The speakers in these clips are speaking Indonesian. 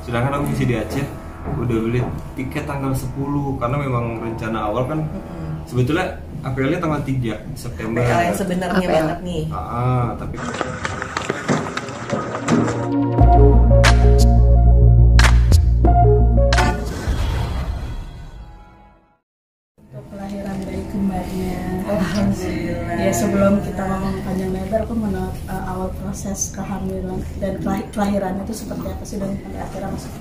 Sedangkan aku masih di Aceh, udah beli tiket tanggal 10 karena memang rencana awal kan sebetulnya APL-nya tanggal 3 September. APL yang sebenarnya banget nih. Tapi Kelahiran bayi kembarnya. Alhamdulillah. Ya sebelum kita ngomong panjang lebar, aku menurut awal proses kehamilan dan kelahiran itu seperti apa sih, dan pada akhirnya masuk?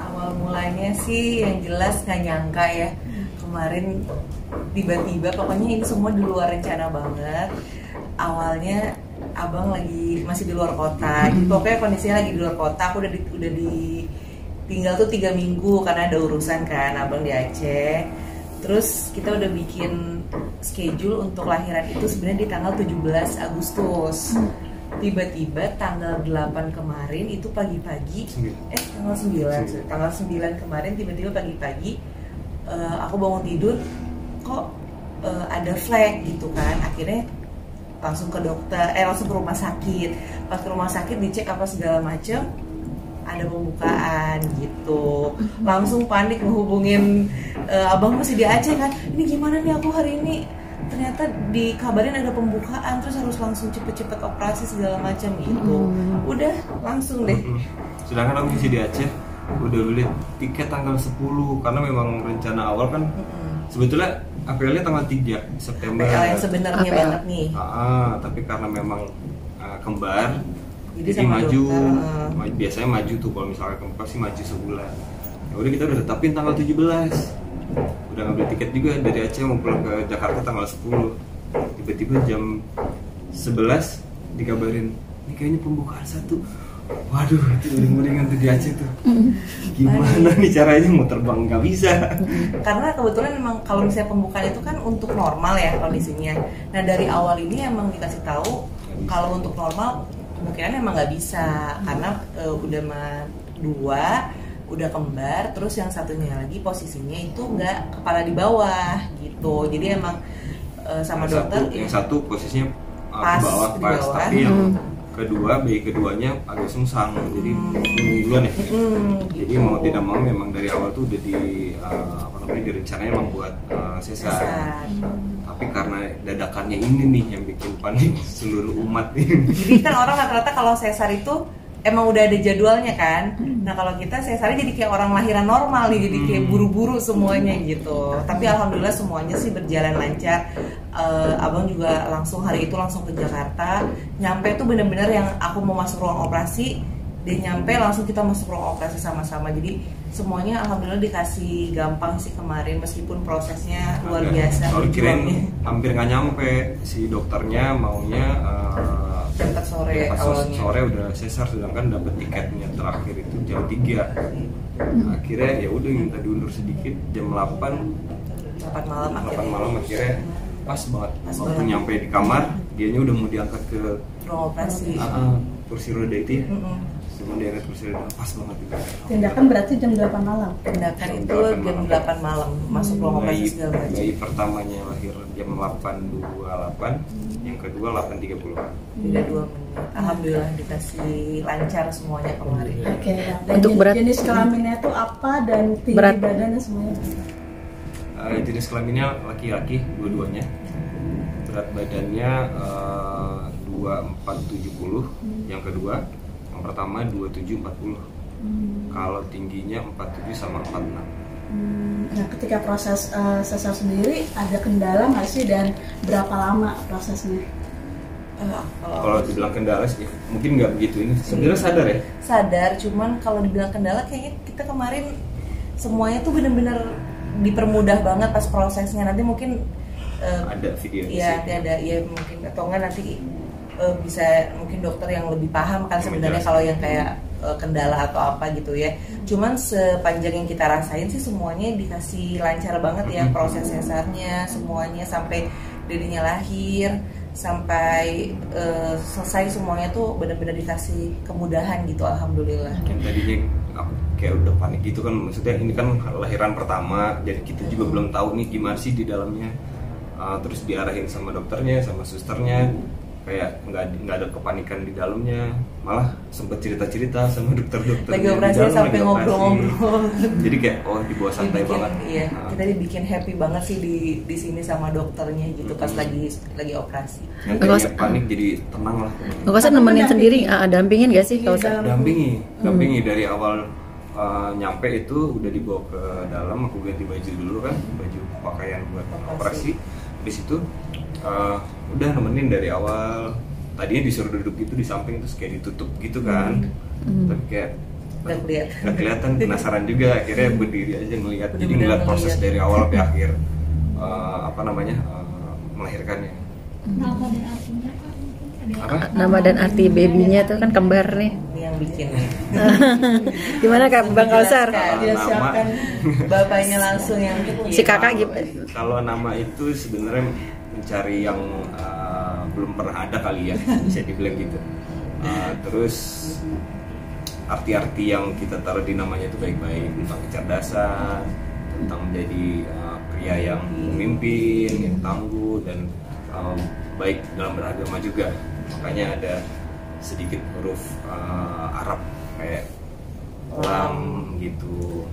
Awal mulanya sih yang jelas nggak nyangka ya, kemarin tiba-tiba pokoknya ini semua di luar rencana banget. Awalnya abang masih di luar kota, gitu. Pokoknya kondisinya lagi di luar kota. Aku udah tinggal tuh 3 minggu karena ada urusan kan, abang di Aceh. Terus kita udah bikin schedule untuk lahiran itu sebenarnya di tanggal 17 Agustus. Tiba-tiba tanggal 8 kemarin itu pagi-pagi, tanggal 9 kemarin tiba-tiba pagi-pagi aku bangun tidur kok ada flag gitu kan. Akhirnya langsung ke dokter, langsung ke rumah sakit. Pas ke rumah sakit dicek apa segala macem, ada pembukaan gitu. Langsung panik menghubungin abang masih di Aceh kan. Ini gimana nih aku hari ini? Ternyata dikabarin ada pembukaan, terus harus langsung cepet-cepet operasi segala macam gitu. Udah langsung deh. sedangkan aku masih di Aceh, udah beli tiket tanggal 10 karena memang rencana awal kan sebetulnya APL-nya tanggal 3 September. APL yang sebenarnya banget nih. Tapi karena memang kembar, jadi sama maju. dokter, Biasanya maju tuh kalau misalnya kembar sih maju sebulan. Ya udah kita udah tetapin tanggal 17. Udah ngambil tiket juga dari Aceh mau pulang ke Jakarta tanggal 10. Tiba-tiba jam 11 dikabarin, ini kayaknya pembukaan 1. Waduh, itu uring-uringan tuh di Aceh tuh. Gimana nih caranya mau terbang, nggak bisa. Karena kebetulan memang kalau misalnya pembukaan itu kan untuk normal ya kondisinya. Nah dari awal ini emang dikasih tahu kalau untuk normal kemungkinan emang nggak bisa, karena udah 2 udah kembar, terus yang satunya lagi posisinya itu nggak kepala di bawah gitu. Jadi emang sama dokter yang satu posisinya pas, di bawah, tapi yang kedua, bayi keduanya agak sungsang, jadi duluan ya. Jadi mau tidak mau memang dari awal tuh udah direncananya memang buat sesar. Tapi karena dadakannya ini nih yang bikin panik seluruh umat ini. Jadi kan orang rata-rata kalau sesar itu emang udah ada jadwalnya kan. Nah kalau kita sesarnya jadi kayak orang lahiran normal nih, jadi kayak buru-buru semuanya gitu. Tapi alhamdulillah semuanya sih berjalan lancar. Abang juga hari itu langsung ke Jakarta. Nyampe tuh bener-bener yang aku mau masuk ruang operasi, dia nyampe langsung kita masuk ruang operasi sama-sama. Jadi semuanya alhamdulillah dikasih gampang sih kemarin, meskipun prosesnya luar biasa. Kalau kirain hampir nggak nyampe, si dokternya maunya dapat sore udah sesar, sedangkan dapat tiketnya terakhir itu jam 3. Akhirnya ya udah minta diundur sedikit jam 8 malam akhirnya pas banget. Waktu nyampe di kamar, dianya udah mau diangkat ke ruang operasi. Kursi roda itu ya. Cuma diangkat kursi roda, pas banget itu. Tindakan berarti jam 8 malam. Tindakan itu jam 8 malam masuk ruang operasi segala macam. Bayi pertamanya lahir jam 8.28, yang kedua 8.30. Beda 2 menit. Alhamdulillah dikasih lancar semuanya kemarin. Oke. Dan Untuk jenis kelaminnya itu apa dan tinggi badannya semuanya? Jenis kelaminnya laki-laki dua-duanya. Berat badannya 2470, yang kedua, yang pertama 2740. Kalau tingginya 47 sama 46. Nah ketika proses sesar sendiri ada kendala nggak sih, dan berapa lama prosesnya? Kalau dibilang kendala sih mungkin nggak begitu ini. Sebenarnya sadar ya? Sadar, cuman kalau dibilang kendala kayaknya kita kemarin semuanya tuh bener-bener dipermudah banget pas prosesnya. Nanti mungkin ada video ya ada ya mungkin, atau enggak nanti bisa mungkin dokter yang lebih paham kan sebenarnya kalau yang kayak kendala atau apa gitu ya. Cuman sepanjang yang kita rasain sih semuanya dikasih lancar banget ya, proses sesarnya semuanya sampai dirinya lahir sampai selesai semuanya tuh benar-benar dikasih kemudahan gitu, alhamdulillah. Tadinya aku kayak udah panik gitu kan, maksudnya ini kan lahiran pertama, jadi kita juga belum tahu nih gimana sih di dalamnya. Terus diarahin sama dokternya, sama susternya, kayak nggak ada kepanikan di dalamnya, malah sempet cerita-cerita sama dokter-dokter lagi di operasi dalam, sampai lagi operasi. ngobrol-ngobrol. Jadi kayak dibawa santai Dibikin, banget. iya, Nah, kita dibikin happy banget sih di sini sama dokternya gitu pas lagi operasi. yang tadinya panik jadi tenang lah. Kak Kausar nemenin sendiri, dampingin gak sih Kak Kausar? Dampingi dari awal nyampe itu udah dibawa ke dalam, aku ganti baju dulu kan, baju pakaian buat operasi. Habis itu udah nemenin dari awal. Tadinya disuruh duduk gitu di samping terus kayak ditutup gitu kan, tapi kayak nggak kelihatan, penasaran juga, akhirnya berdiri aja ngelihat. Jadi ngeliat proses dari awal sampai akhir melahirkannya. Nama dan artinya Kak, mungkin ada yang Apa? Nama dan arti babynya tuh kan kembar nih. Ini yang bikin nih. Gimana Kak Bang Kausar? Dia Nama- siapkan. Bapaknya langsung yang bikin. Si kakak gimana? Kalau nama itu sebenarnya mencari yang belum pernah ada kali ya, bisa dibilang gitu. Terus arti-arti yang kita taruh di namanya itu baik-baik, tentang kecerdasan, tentang menjadi pria yang memimpin, yang tangguh, dan baik dalam beragama juga. Makanya ada sedikit huruf Arab kayak lam gitu.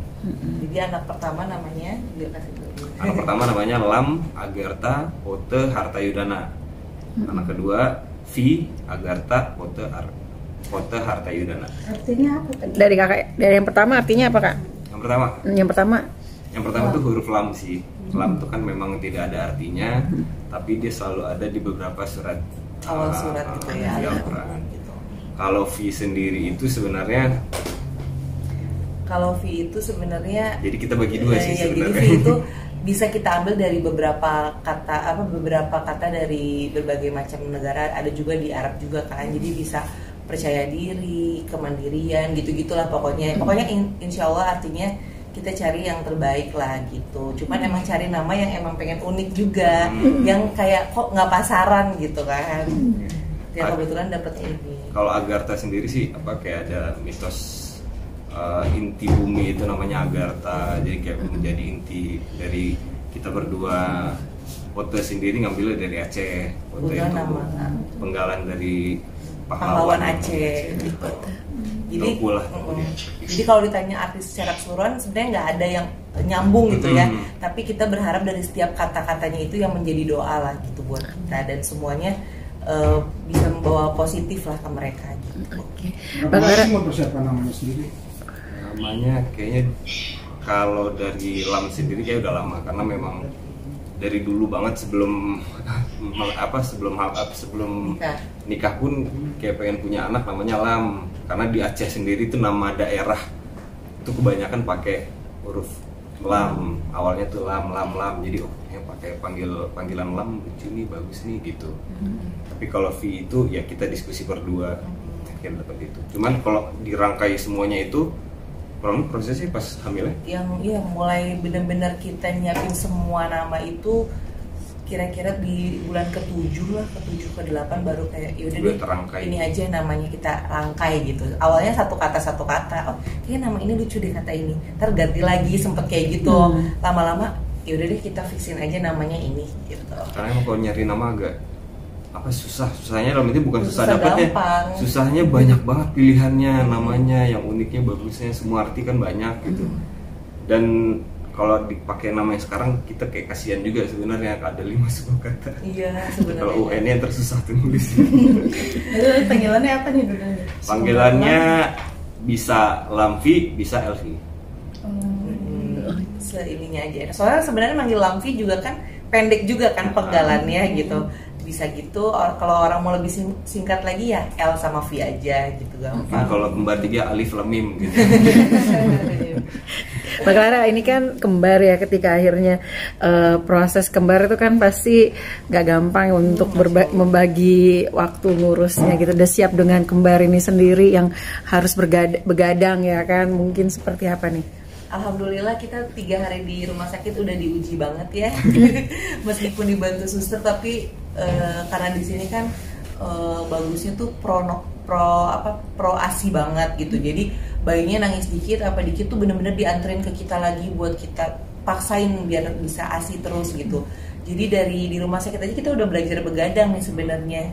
Jadi anak pertama namanya dia kasih dulu. Anak pertama namanya Lam Agartha Pote Hartayudana. Anak kedua Vi Agartha Pote Hartayudana. Artinya apa tadi? Dari kakak, dari yang pertama artinya apa Kak? Yang pertama Yang pertama tuh huruf Lam sih. Lam tuh kan memang tidak ada artinya, tapi dia selalu ada di beberapa surat Awal surat gitu ya. di Al-Quran. Kalau Vi sendiri itu sebenarnya, Kalau V itu sebenarnya jadi kita bagi dua sih ya, jadi sebenarnya. V itu bisa kita ambil dari beberapa kata dari berbagai macam negara, ada juga di Arab juga kan. Jadi bisa percaya diri, kemandirian, gitu-gitulah pokoknya. Pokoknya insya Allah artinya kita cari yang terbaik lah gitu. Cuman emang cari nama yang emang pengen unik juga, yang kayak kok nggak pasaran gitu kan. Ya kebetulan dapet ini. Kalau Agartha sendiri sih kayak ada mitos inti bumi itu namanya Agartha, jadi kayak menjadi inti dari kita berdua. Pote sendiri ngambilnya dari Aceh. Pote Udah itu nama penggalan dari pahlawan Aceh gitu. Jadi, Doku lah. jadi kalau ditanya arti secara keseluruhan sebenarnya nggak ada yang nyambung gitu ya. Tapi kita berharap dari setiap kata-katanya itu yang menjadi doa lah gitu buat kita, dan semuanya bisa membawa positif lah ke mereka gitu. Oke. Berapa lama sih mempersiapkan namanya sendiri? Namanya kayaknya kalau dari Lam sendiri kayak udah lama, karena memang dari dulu banget sebelum nikah pun kayak pengen punya anak namanya Lam, karena di Aceh sendiri itu nama daerah itu kebanyakan pakai huruf Lam, awalnya tuh Lam, jadi yang pakai panggilan Lam lucu nih, bagus nih gitu. Tapi kalau V itu ya kita diskusi berdua akhirnya dapat itu. Cuman kalau dirangkai semuanya itu kurang prosesnya pas hamilnya. Yang mulai benar-benar kita nyiapin semua nama itu kira-kira di bulan ke-7 lah, ke-7 ke-8 baru kayak yaudah Udah deh terangkai. ini aja namanya kita rangkai gitu. Awalnya satu kata, oh kayaknya nama ini lucu deh kata ini, ntar ganti lagi, sempet kayak gitu. Lama-lama yaudah deh kita fixin aja namanya ini gitu. Karena emang kalau nyari nama agak susahnya dalam itu bukan susah Susah dapatnya, gampang. susahnya banyak banget pilihannya, namanya yang uniknya, bagusnya, semua arti kan banyak gitu. Dan kalau dipakai nama yang sekarang kita kayak kasihan juga sebenarnya, ada 5 sebuah kata. Iya Kalau sebenarnya. UN yang tersusah tuh nulis. Itu panggilannya apa nih dulu? Panggilannya bisa Lamvi, bisa Elvi. Seininya aja. Soalnya sebenarnya manggil Lamvi juga kan pendek juga kan penggalannya gitu. Bisa gitu. Kalau orang mau lebih singkat lagi ya L sama V aja gitu gampang. Kalau kembar 3 Alif Lam Mim gitu. Mbak Clara, ini kan kembar ya, ketika akhirnya proses kembar itu kan pasti gak gampang untuk membagi waktu ngurusnya gitu. Udah siap dengan kembar ini sendiri yang harus begadang ya kan, mungkin seperti apa nih? Alhamdulillah kita 3 hari di rumah sakit udah diuji banget ya. Meskipun dibantu suster tapi karena di sini kan bagusnya tuh pro ASI banget gitu. Jadi bayinya nangis dikit tuh bener-bener dianterin ke kita lagi buat kita paksain biar bisa ASI terus gitu. Jadi dari di rumah sakit aja kita udah belajar begadang nih sebenarnya.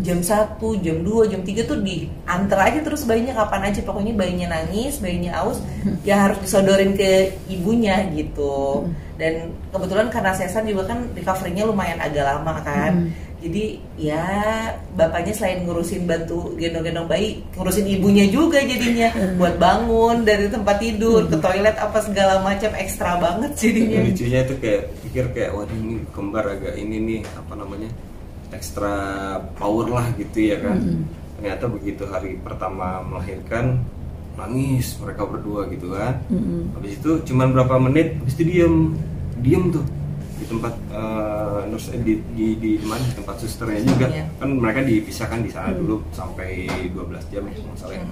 Jam 1, jam 2, jam 3 tuh diantar aja terus bayinya kapan aja. Pokoknya bayinya nangis, bayinya aus, ya harus disodorin ke ibunya gitu. Dan kebetulan karena sesar juga kan recovery-nya lumayan agak lama kan. Jadi ya bapaknya selain ngurusin bantu gendong-gendong bayi, ngurusin ibunya juga jadinya buat bangun dari tempat tidur, ke toilet apa segala macam, ekstra banget jadinya. Lucunya itu kayak pikir kayak waduh ini kembar agak ini nih apa namanya ekstra power lah gitu ya kan. Ternyata begitu hari pertama melahirkan nangis mereka berdua gitu kan. Habis itu cuman berapa menit habis itu diem tuh di tempat nurse di mana di tempat susternya juga kan mereka dipisahkan di sana dulu sampai 12 jam ya masalahnya.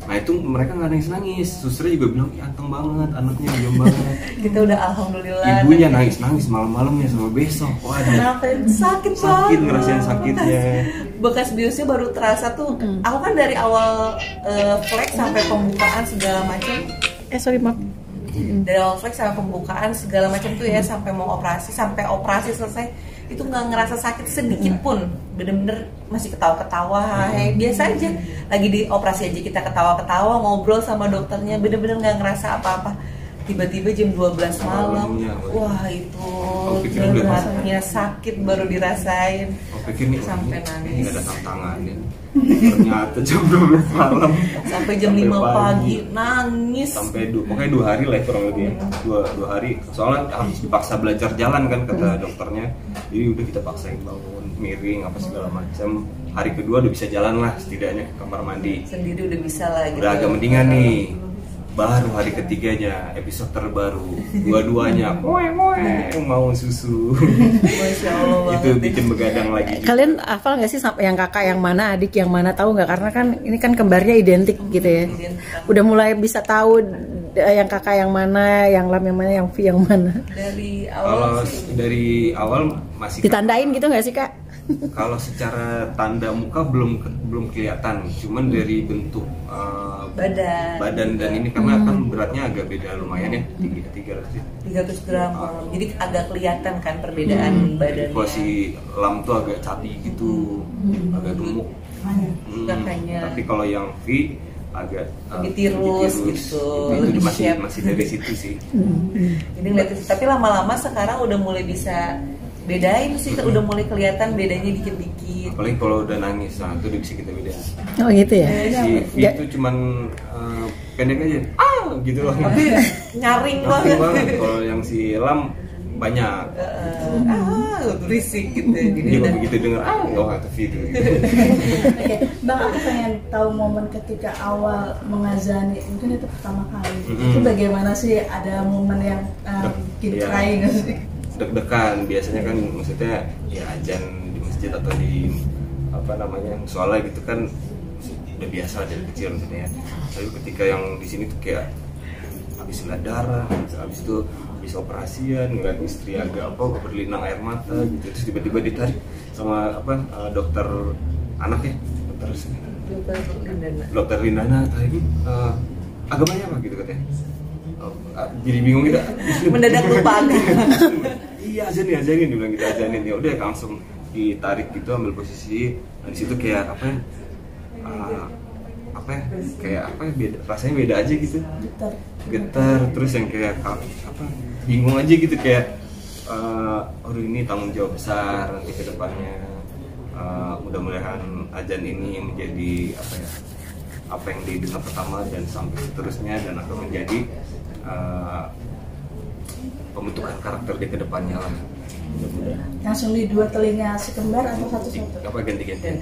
Nah itu mereka nggak nangis, susternya juga bilang anteng banget anaknya, diam banget. Kita udah alhamdulillah. Ibunya nangis malam-malamnya sampai besok. Waduh. Kenapa? Sakit banget. Ngerasain sakitnya. Bekas biusnya baru terasa tuh. Aku kan dari awal flex sampai pembukaan segala macam. Sorry maaf. Dari awal flex sampai pembukaan segala macam tuh ya sampai mau operasi, sampai operasi selesai itu nggak ngerasa sakit sedikit pun, bener-bener masih ketawa-ketawa, biasa aja. Lagi di operasi aja kita ketawa-ketawa, ngobrol sama dokternya, bener-bener nggak ngerasa apa-apa. Tiba-tiba jam 12 malam, wah itu beratnya sakit baru dirasain. Pikir nih sampai nangis. Ini ada tantangannya. Ternyata jam 12 malam sampai jam 5 pagi nangis. Sampai pokoknya 2 hari lah kurang lebih ya. 2 hari. Soalnya harus dipaksa belajar jalan kan kata dokternya. Jadi udah kita paksain bangun, miring apa segala macam. Hari kedua udah bisa jalan lah setidaknya ke kamar mandi. Sendiri udah bisa lah gitu. Udah agak mendingan nih. Baru hari ketiganya, episode terbaru, dua-duanya mau susu. Masya Allah Itu bikin begadang lagi. Kalian hafal nggak sih sampai yang kakak yang mana, adik yang mana, tahu nggak? Karena kan ini kan kembarnya identik gitu ya. Udah mulai bisa tahu yang kakak yang mana, yang lam yang mana, yang V yang mana. Dari Kalau awal dari awal masih Ditandain gitu nggak sih kak? Kalau secara tanda muka belum kelihatan, cuman dari bentuk badan dan ini karena kan beratnya agak beda lumayan ya, tinggi 300 gram. Jadi agak kelihatan kan perbedaan badannya. Kalau si lam tuh agak cabi gitu, agak gemuk. Kakaknya. Tapi kalau yang V agak lebih tirus gitu, itu lebih masih dari situ sih. Jadi ngeliatin, tapi lama-lama sekarang udah mulai bisa bedain sih, udah mulai kelihatan bedanya dikit-dikit. Apalagi kalau udah nangis, nah itu udah bisa kita bedain. Oh gitu ya? Si V itu cuman pendek aja, gitu loh. Tapi nyaring banget. Kalau yang si lam banyak. Berisik gitu. Jadi Dia udah begitu denger, itu V itu. Oke, Bang, aku pengen tahu momen ketika awal mengazani, mungkin itu pertama kali. Itu bagaimana sih, ada momen yang bikin crying nggak sih? Deg-degan biasanya kan, maksudnya ya ajan di masjid atau di apa namanya musola gitu kan udah biasa dari kecil maksudnya. Tapi ketika yang di sini tuh kayak habis ngeliat darah, habis itu habis operasian ngeliat istri agak berlinang air mata gitu, terus tiba-tiba ditarik sama dokter anak ya, dokter Lindana tadi agamanya apa gitu katanya. Jadi bingung gitu. mendadak lupa agama. Iya ajarin dia bilang gitu, ajarin ya udah langsung ditarik gitu, ambil posisi. Nah, di situ kayak beda, rasanya beda aja gitu, getar terus yang kayak bingung aja gitu kayak ini tanggung jawab besar nanti ke depannya. Mudah-mudahan azan ini menjadi apa yang didengar pertama dan sampai seterusnya, dan akan menjadi pembentukan karakter di kedepannya lah. Langsung di dua telinga si kembar atau satu-satu? Ganti-ganti.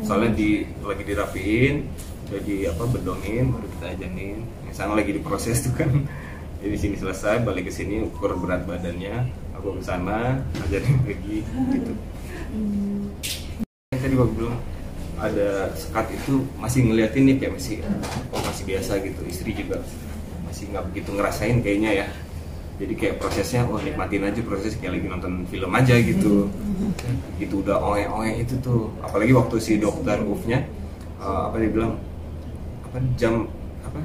Soalnya lagi dirapiin, udah bedongin, baru kita ajanin. Yang sana lagi diproses tuh kan. Jadi sini selesai, balik ke sini ukur berat badannya, aku ke sana ajarin lagi gitu. Yang tadi aku bilang ada sekat itu masih ngeliatin nih kayak masih biasa gitu. Istri juga masih nggak begitu ngerasain kayaknya ya. Jadi kayak prosesnya nikmatin aja proses kayak lagi nonton film aja gitu. Gitu udah oe itu tuh. Apalagi waktu si dokter Ufnya dia bilang jam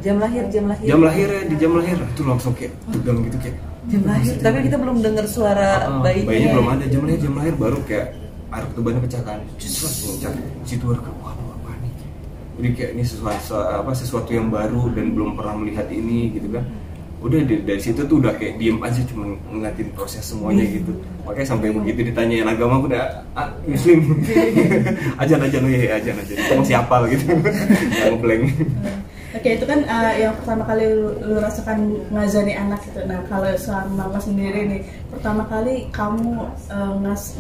Jam lahir. Jam lahir ya, di jam lahir itu langsung kayak tegang gitu kayak Jam lahir, tapi kita belum dengar suara bayinya. Bayinya belum ada, jam lahir baru kayak air ketubannya pecah kan. Pecah. Situ warga waduh apa nih. Jadi kayak ini sesuatu yang baru dan belum pernah melihat ini gitu kan. Udah dari situ tuh udah kayak diem aja cuma ngeliatin proses semuanya gitu. Makanya sampai begitu ditanyain agama aku udah muslim. ajan aja kamu siapa gitu. Ngeblank. Oke, itu kan yang pertama kali lu rasakan ngazani anak gitu. Nah, kalau sama mama sendiri nih, pertama kali kamu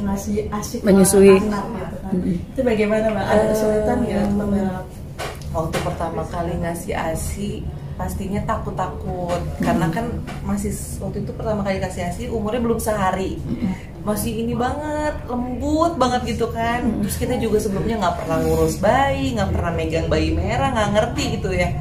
ngasih asik menyusui anak gitu kan. Itu bagaimana, Mbak? Ada kesulitan ya, Mbak? Waktu pertama kali ngasih ASI pastinya takut karena kan masih waktu itu pertama kali kasih ASI umurnya belum sehari, masih ini banget, lembut banget gitu kan. Terus kita juga sebelumnya nggak pernah ngurus bayi, nggak pernah megang bayi merah, nggak ngerti gitu ya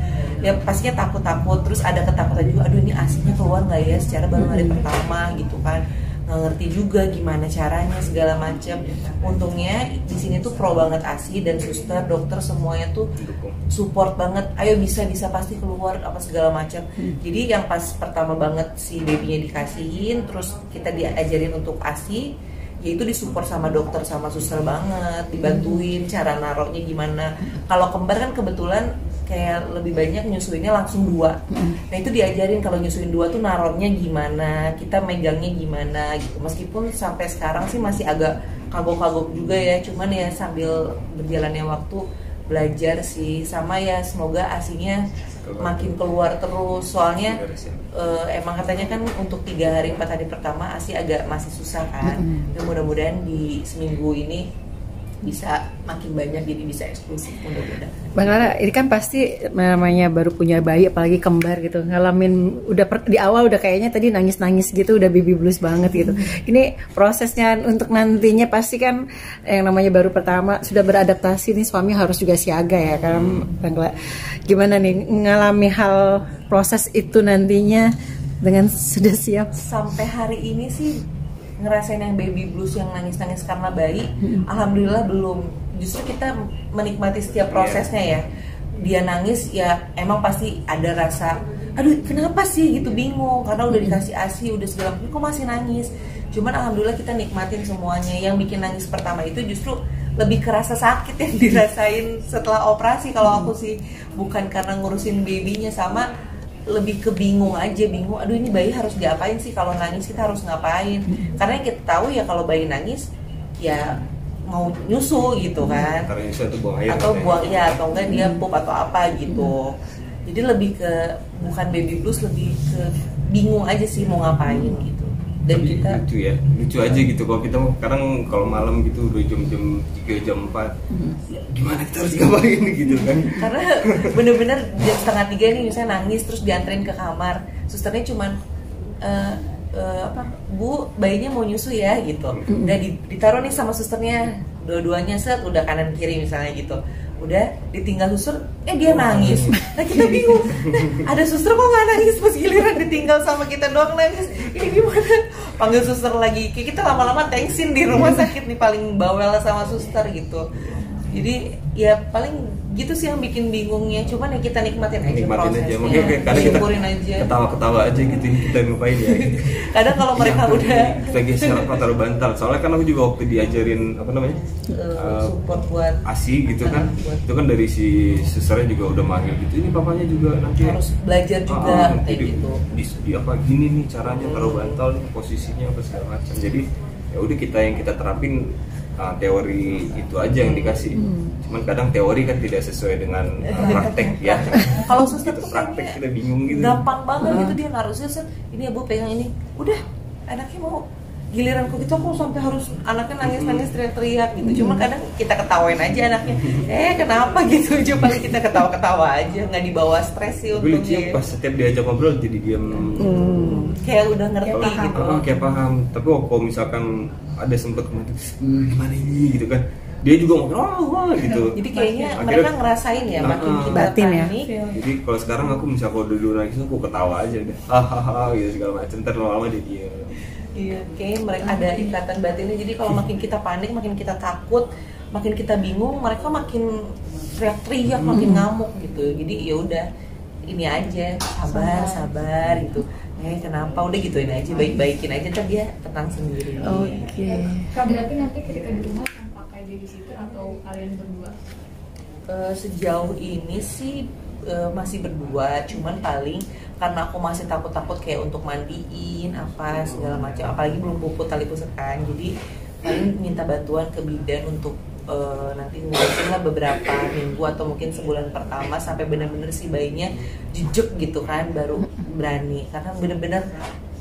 pastinya takut. Terus ada ketakutan juga, aduh ini ASInya keluar nggak ya secara baru hari pertama gitu kan, nggak ngerti juga gimana caranya segala macam. Untungnya di sini tuh pro banget ASI dan suster, dokter semuanya tuh support banget. Ayo bisa pasti keluar apa segala macam. Jadi yang pas pertama banget si babynya dikasihin, terus kita diajarin untuk ASI, yaitu disupport sama dokter sama suster banget, dibantuin cara naruhnya gimana. Kalau kembar kan kebetulan kayak lebih banyak nyusuinnya langsung 2. Nah itu diajarin kalau nyusuin 2 tuh naruhnya gimana, kita megangnya gimana gitu. Meskipun sampai sekarang sih masih agak kagok-kagok juga ya, cuman ya sambil berjalannya waktu belajar sih. Sama ya semoga ASInya makin keluar terus, soalnya emang katanya kan untuk 3 hari 4 hari pertama ASI agak masih susah kan. Dan mudah-mudahan di seminggu ini bisa makin banyak, jadi bisa eksklusif mudah-mudahan. Bang Lara, ini kan pasti namanya baru punya bayi apalagi kembar gitu, ngalamin udah di awal udah kayaknya tadi nangis gitu, udah baby blues banget gitu. Ini prosesnya untuk nantinya pasti kan yang namanya baru pertama sudah beradaptasi nih, suami harus juga siaga ya kan Bang Lara. Gimana nih ngalami hal proses itu nantinya dengan sudah siap? Sampai hari ini sih ngerasain yang baby blues yang nangis-nangis karena bayi, alhamdulillah belum. Justru kita menikmati setiap prosesnya ya. Dia nangis ya emang pasti ada rasa, aduh kenapa sih gitu, bingung karena udah dikasih ASI udah segala macam kok masih nangis. Cuman alhamdulillah kita nikmatin semuanya. Yang bikin nangis pertama itu justru lebih kerasa sakit yang dirasain setelah operasi. Kalau aku sih bukan karena ngurusin babynya, sama lebih bingung aja, aduh ini bayi harus diapain sih, kalau nangis kita harus ngapain, karena kita tahu ya kalau bayi nangis ya mau nyusu gitu kan, atau buang ya, atau enggak dia pup atau apa gitu. Jadi lebih ke bukan baby blues, lebih ke bingung aja sih mau ngapain gitu. Dan tapi kita lucu aja gitu kalau kita kadang kalau malam gitu udah jam 3 jam 4 gimana kita harus ngapain gitu kan, karena bener-bener jam 2:30 nih misalnya nangis terus dianterin ke kamar, susternya cuman Bu bayinya mau nyusu ya gitu, udah ditaruh nih sama susternya dua-duanya, set udah kanan kiri misalnya gitu, udah ditinggal suster dia nangis. Nah kita bingung, ada suster kok nggak nangis, pas giliran ditinggal sama kita doang nangis, ini gimana? Panggil suster lagi, kayak kita lama-lama tensin di rumah sakit nih, paling bawel sama suster gitu. Jadi ya paling gitu sih yang bikin bingungnya, cuman ya kita nikmatin aja prosesnya, syukurin aja, ketawa-ketawa aja gitu kita lupain ya. Kadang kalau mereka udah kita geser apa taruh bantal, soalnya kan aku juga waktu diajarin apa namanya support buat ASI gitu kan, itu kan dari si susternya juga udah manggil gitu, ini papanya juga nanti harus belajar juga kayak gitu. Di apa gini nih caranya taruh bantal nih, posisinya apa segala macam. Jadi ya udah kita terapin teori itu aja yang dikasih. Cuman kadang teori kan tidak sesuai dengan praktek ya. Kalau suster gitu, tuh praktek kita bingung gitu. Gampang banget gitu, dia naruhnya set, ini ya Bu pegang ini. Udah, anaknya mau giliran kok gitu aku sampai harus anaknya nangis teriak-teriak gitu. Cuma kadang kita ketawain aja anaknya. Kenapa gitu aja, paling kita ketawa-ketawa aja, nggak dibawa stres sih untungnya. Pas setiap diajak ngobrol jadi diam. Kayak udah ngerti gitu. Kayak paham. Tapi kalau misalkan ada sempet gimana ini gitu kan, dia juga ngomong gitu. Jadi kayaknya mereka ngerasain ya, makin kita batin ya. Jadi kalau sekarang aku misalnya kalau dulu nangis aku ketawa aja deh, hahaha gitu segala macam. Ntar lama-lama dia. Iya, kayaknya mereka ada ikatan batinnya. Jadi kalau makin kita panik, makin kita takut, makin kita bingung, mereka makin teriak-teriak, makin ngamuk gitu. Jadi ya udah, ini aja, sabar gitu. Kenapa, udah gituin aja, baik-baikin aja, ntar dia tenang sendiri. Oke. Kak, berarti nanti ketika di rumah akan pakai babysitter atau kalian berdua? Sejauh ini sih masih berdua, cuman paling karena aku masih takut-takut kayak untuk mandiin apa segala macam, apalagi belum puput tali pusat kan, jadi paling minta bantuan ke bidan untuk nanti ngurusin lah beberapa minggu atau mungkin sebulan pertama sampai benar-benar si bayinya jejek gitu kan, baru berani, karena benar-benar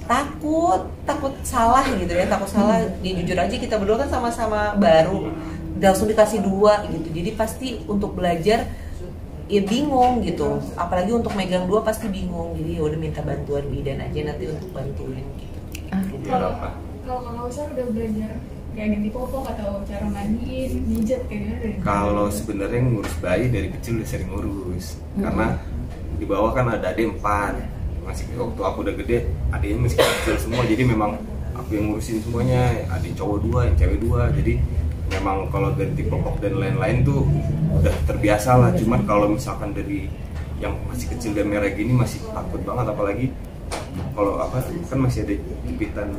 takut salah gitu ya, takut salah. Dia jujur aja, kita berdua kan sama-sama baru, langsung dikasih 2 gitu, jadi pasti untuk belajar ya bingung gitu, apalagi untuk megang 2 pasti bingung, jadi ya udah minta bantuan bidan aja nanti untuk bantuin gitu. Kalau Kakak Usar udah belajar kayak ganti popok atau cara mandiin, mijet kayak gimana dari? Kalau sebenarnya ngurus bayi dari kecil udah sering ngurus, karena di bawah kan ada adik 4, masih waktu aku udah gede adiknya masih kecil semua, jadi memang aku yang ngurusin semuanya, adik cowok 2, yang cewek 2, jadi memang kalau ganti popok dan lain-lain tuh udah terbiasa lah. Cuman kalau misalkan dari yang masih kecil dan merah gini masih takut banget, apalagi kalau apa kan masih ada jepitan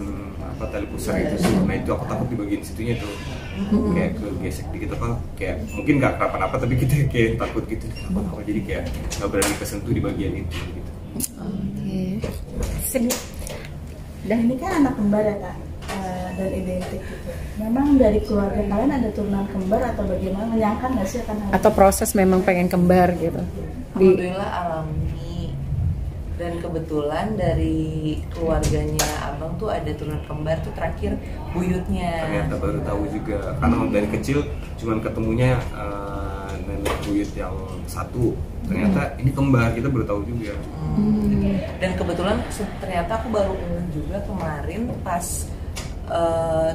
tali pusar itu sih. Nah itu aku takut di bagian situnya tuh kayak kegesek dikit apa, kayak mungkin nggak kenapa-napa tapi kita kayak takut gitu kenapa-napa, jadi kayak nggak berani kesentuh di bagian itu gitu. Oke. Dan ini kan anak kembar ya Kak, dan identik gitu. Memang dari keluarga kalian ada turunan kembar atau bagaimana, menyangka nggak sih akan hal Atau proses memang pengen kembar gitu? Alhamdulillah alami, dan kebetulan dari keluarganya abang tuh ada turunan kembar tuh terakhir buyutnya. Ternyata baru tahu juga, karena dari kecil cuman ketemunya nenek buyut yang satu, ternyata ini kembar, kita baru tahu juga. Dan kebetulan ternyata aku baru ngeh juga kemarin pas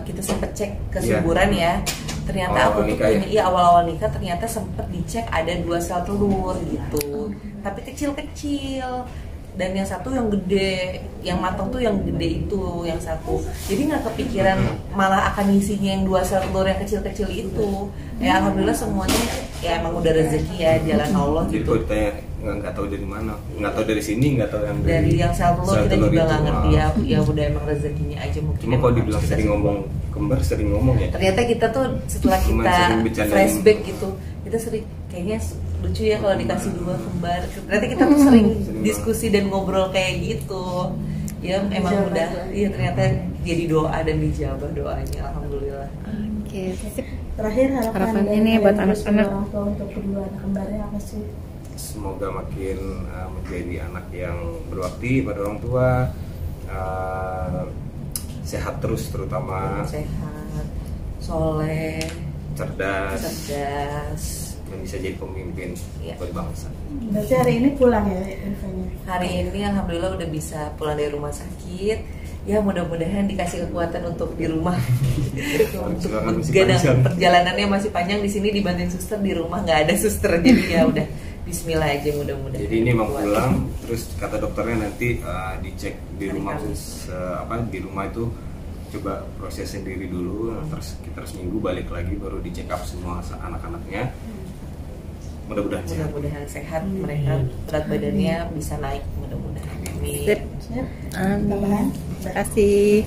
kita sempet cek kesuburan ya, ternyata Awal-awal aku tuh nikah ya? iya awal-awal nikah ternyata sempet dicek ada 2 sel telur gitu, tapi kecil-kecil. Dan yang satu yang gede, yang matang tuh yang gede itu, yang satu. Jadi nggak kepikiran malah akan isinya yang 2 sel telur yang kecil-kecil itu. Ya alhamdulillah semuanya ya emang udah rezeki ya, jalan Allah Jadi gitu. kalau ditanya nggak tahu dari mana, nggak tahu dari sini, nggak tahu yang Dari yang sel telur kita juga itu. nggak ngerti ya, ya udah emang rezekinya aja mungkin. Cuma kalau dibilang sering ngomong kembar, sering ngomong ya. Ternyata kita tuh setelah Cuman kita sering bercandain. flashback gitu, kita sering kayaknya lucu ya kalau dikasih 2 kembar. Ternyata kita tuh sering diskusi dan ngobrol kayak gitu. Ya emang Dijabah udah, doa. iya ternyata jadi doa dan dijabah doanya, alhamdulillah. Oke. Sip. terakhir harapan Harapan ini buat anak-anak. orang tua untuk kedua anak kembarnya apa sih? Semoga makin menjadi anak yang berbakti pada orang tua, sehat terus terutama, Sehat, soleh, cerdas, dan bisa jadi pemimpin Iya. buat bangsa. Berarti hari ini pulang ya infonya? Hari ini alhamdulillah udah bisa pulang dari rumah sakit. Ya mudah-mudahan dikasih kekuatan untuk di rumah. Untuk Silakan, masih begadang. panjang. Perjalanannya masih panjang, di sini dibantuin suster, di rumah nggak ada suster, jadi ya udah Bismillah aja mudah-mudahan. Jadi ini emang Kuat. pulang, terus kata dokternya nanti dicek di rumah, di rumah itu coba proses sendiri dulu, terus kita seminggu balik lagi baru dicek up semua anak-anaknya. Mudah-mudahan sehat. Mudah-mudahan sehat, mereka berat badannya bisa naik mudah-mudahan. Amin. Sip. Siap? Amin. Tambahan? Terima kasih.